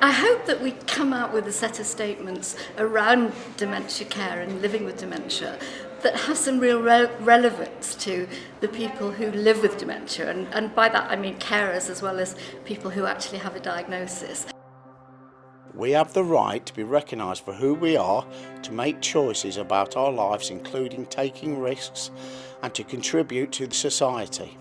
I hope that we come out with a set of statements around dementia care and living with dementia that have some real relevance to the people who live with dementia, and by that I mean carers as well as people who actually have a diagnosis. We have the right to be recognised for who we are, to make choices about our lives, including taking risks, and to contribute to the society.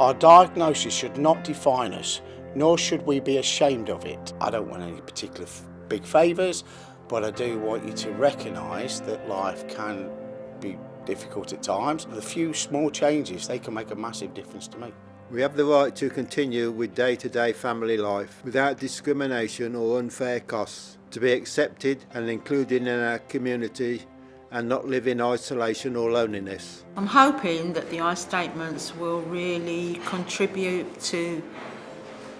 Our diagnosis should not define us, nor should we be ashamed of it. I don't want any particular big favours, but I do want you to recognise that life can be difficult at times. The few small changes, they can make a massive difference to me. We have the right to continue with day-to-day family life without discrimination or unfair costs, to be accepted and included in our community and not live in isolation or loneliness. I'm hoping that the I statements will really contribute to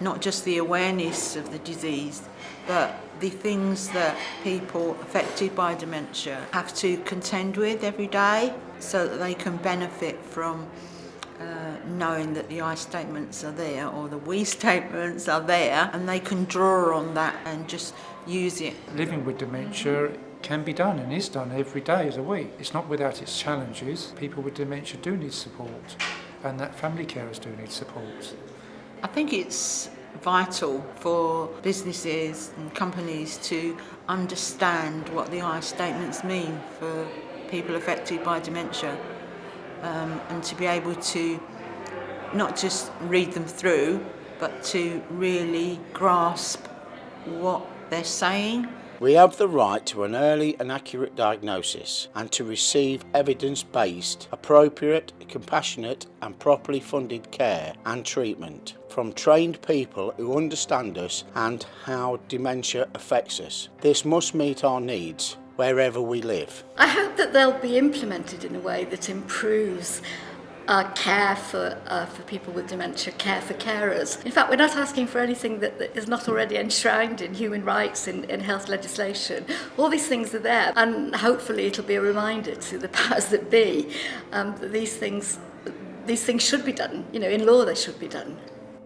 not just the awareness of the disease, but the things that people affected by dementia have to contend with every day, so that they can benefit from knowing that the I statements are there, or the we statements are there, and they can draw on that and just use it. Living with dementia can be done and is done every day of the week. It's not without its challenges. People with dementia do need support, and that family carers do need support. I think it's vital for businesses and companies to understand what the I statements mean for people affected by dementia, and to be able to not just read them through, but to really grasp what they're saying. We have the right to an early and accurate diagnosis and to receive evidence-based, appropriate, compassionate and properly funded care and treatment from trained people who understand us and how dementia affects us. This must meet our needs wherever we live. I hope that they'll be implemented in a way that improves care for people with dementia, care for carers. In fact, we're not asking for anything that is not already enshrined in human rights, in health legislation. All these things are there, and hopefully it'll be a reminder to the powers that be that these things should be done. You know, in law they should be done.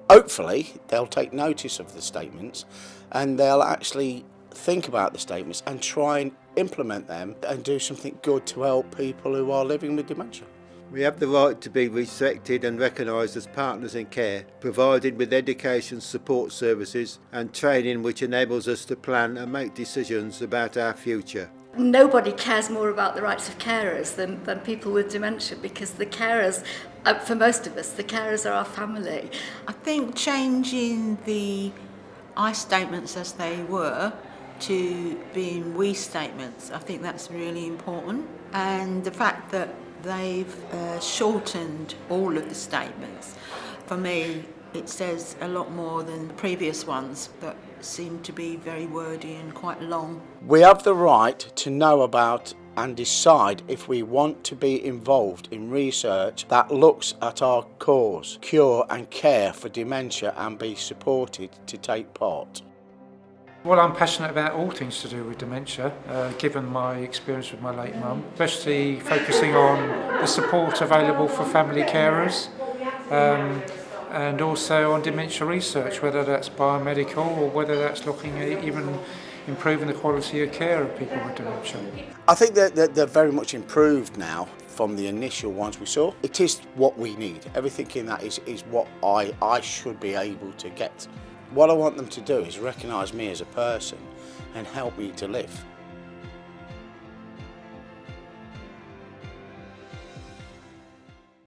Hopefully they'll take notice of the statements and they'll actually think about the statements and try and implement them and do something good to help people who are living with dementia. We have the right to be respected and recognised as partners in care, provided with education, support services and training which enables us to plan and make decisions about our future. Nobody cares more about the rights of carers than people with dementia, because the carers, for most of us, the carers are our family. I think changing the I statements as they were to being we statements, I think that's really important. And the fact that they've shortened all of the statements, for me it says a lot more than the previous ones that seem to be very wordy and quite long. We have the right to know about and decide if we want to be involved in research that looks at our cause, cure and care for dementia, and be supported to take part. Well, I'm passionate about all things to do with dementia, given my experience with my late mum, especially focusing on the support available for family carers, and also on dementia research, whether that's biomedical or whether that's looking at even improving the quality of care of people with dementia. I think that they're very much improved now from the initial ones we saw. It is what we need. Everything in that is what I should be able to get. What I want them to do is recognise me as a person and help me to live.